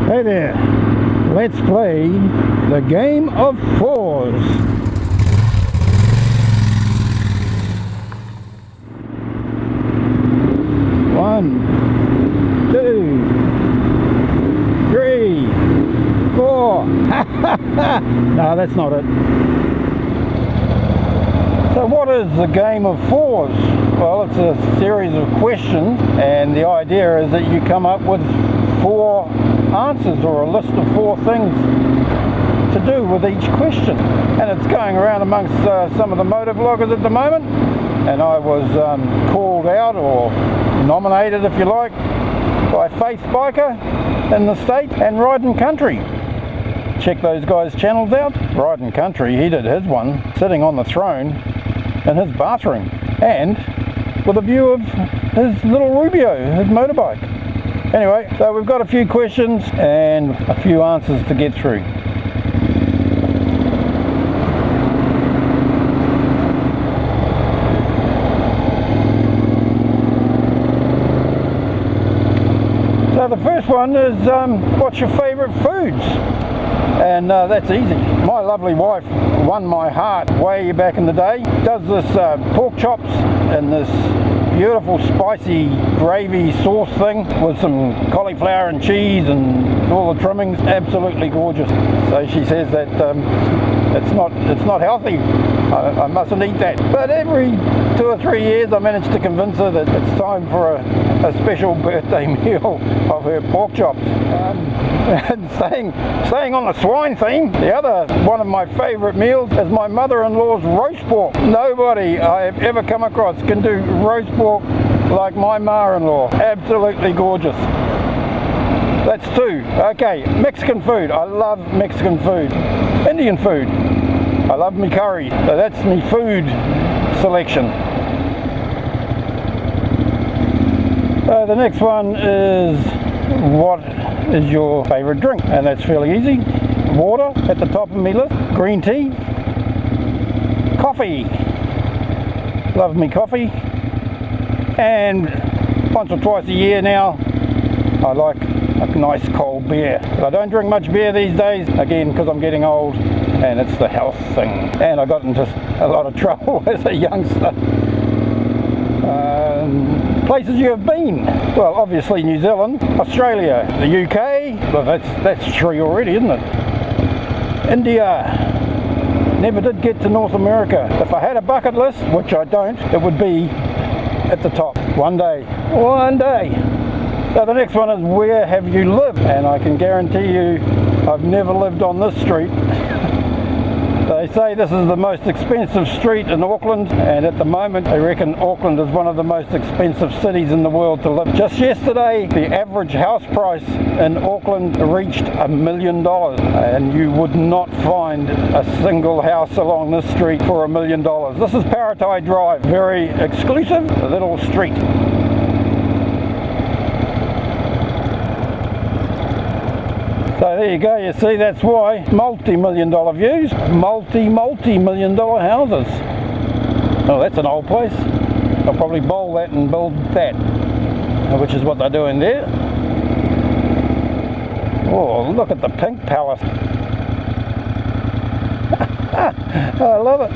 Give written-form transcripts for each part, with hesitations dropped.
Hey there, let's play the game of 4's. One, two, three, four. No, that's not it. So what is the game of 4's? Well, it's a series of questions, and the idea is that you come up with 4 answers or a list of 4 things to do with each question. And it's going around amongst some of the motor vloggers at the moment, and I was called out or nominated, if you like, by Faith Biker in the state and Riding Country. Check those guys' channels out. Riding Country, he did his one sitting on the throne in his bathroom and with a view of his little Rubio, his motorbike. Anyway, so we've got a few questions and a few answers to get through. So the first one is, what's your favourite foods? And that's easy. My lovely wife won my heart way back in the day. Does this pork chops and this beautiful spicy gravy sauce thing with some cauliflower and cheese and all the trimmings. Absolutely gorgeous. So she says that it's not healthy. I mustn't eat that. But every 2 or 3 years I managed to convince her that it's time for a special birthday meal of her pork chops. And staying on the swine theme, the other one of my favourite meals is my mother-in-law's roast pork. Nobody I have ever come across can do roast pork like my ma-in-law. Absolutely gorgeous. That's 2. Okay, Mexican food. I love Mexican food. Indian food. I love me curry. So that's me food selection. So the next one is, what is your favourite drink? And that's fairly easy. Water at the top of my list. Green tea. Coffee. Love me coffee. And once or twice a year now, I like a nice cold beer. But I don't drink much beer these days, again because I'm getting old and it's the health thing. And I got into a lot of trouble as a youngster. Places you have been? Well, obviously New Zealand, Australia, the UK. Well, that's 3 already, isn't it? India. Never did get to North America. If I had a bucket list, which I don't, it would be at the top. One day. One day. So the next one is, where have you lived? And I can guarantee you I've never lived on this street. They say this is the most expensive street in Auckland, and at the moment I reckon Auckland is one of the most expensive cities in the world to live. Just yesterday the average house price in Auckland reached $1 million, and you would not find a single house along this street for $1 million. This is Paratai Drive, very exclusive little street. So there you go, you see, that's why multi-million dollar views, multi-million dollar houses. Oh, that's an old place. I'll probably bowl that and build that, which is what they're doing there. Oh, look at the pink palace. I love it.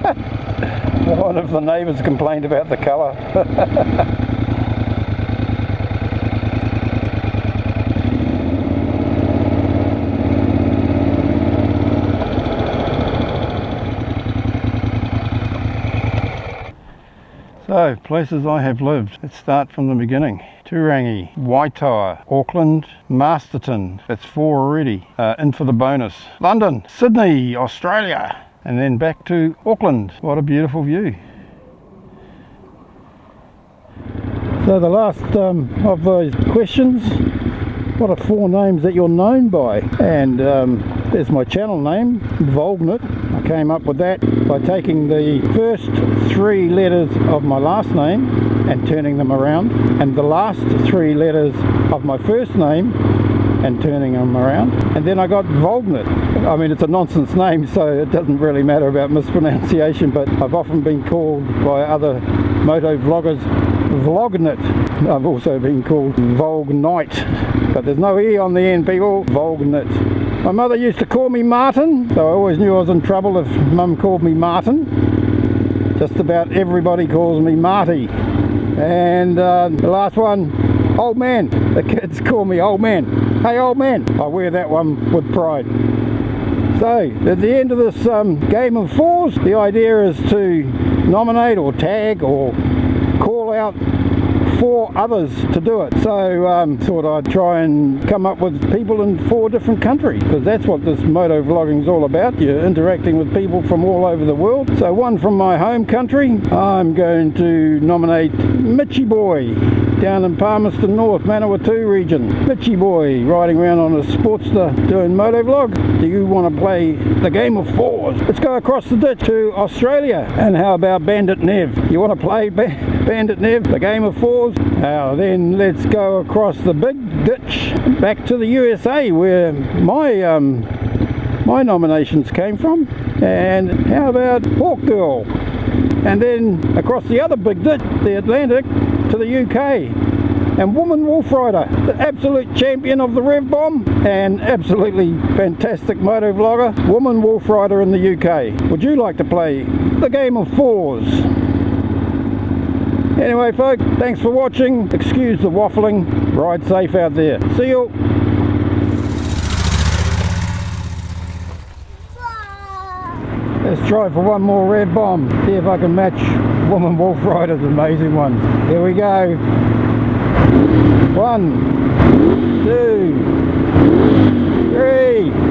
I wonder if the neighbours complained about the colour. So, places I have lived. Let's start from the beginning. Turangi, Waitoa, Auckland, Masterton, that's 4 already, in for the bonus. London, Sydney, Australia, and then back to Auckland. What a beautiful view. So the last of those questions, what are 4 names that you're known by? And there's my channel name, Volgnit. I came up with that by taking the first 3 letters of my last name and turning them around, and the last 3 letters of my first name and turning them around, and then I got Volgnit. I mean, it's a nonsense name, so it doesn't really matter about mispronunciation, but I've often been called by other moto vloggers Vlognit. I've also been called Volgnite. but there's no E on the end, people. Vulgarnit. My mother used to call me Martin, so I always knew I was in trouble if Mum called me Martin. Just about everybody calls me Marty. And the last one, old man. The kids call me old man. Hey, old man. I wear that one with pride. So, at the end of this game of 4's, the idea is to nominate or tag or call out 4 others to do it. So thought I'd try and come up with people in 4 different countries, because that's what this moto vlogging is all about. You're interacting with people from all over the world. So one from my home country, I'm going to nominate Mitchy Boy down in Palmerston North, Manawatu region. Mitchy Boy riding around on a Sportster doing moto vlog. Do you want to play the game of 4's? Let's go across the ditch to Australia. And how about Bandit Nev? You want to play Bandit Nev, the game of 4's? Now then, let's go across the big ditch back to the USA, where my nominations came from. And how about Pork Girl? And then across the other big ditch, the Atlantic, to the UK. And Woman Wolf Rider, the absolute champion of the Rev Bomb and absolutely fantastic moto vlogger, Woman Wolf Rider in the UK. Would you like to play the game of 4's? Anyway folks, thanks for watching. Excuse the waffling. Ride safe out there. See you. Let's try for one more Rev Bomb. See if I can match Woman Wolf Rider's amazing one. Here we go. 1, 2, 3.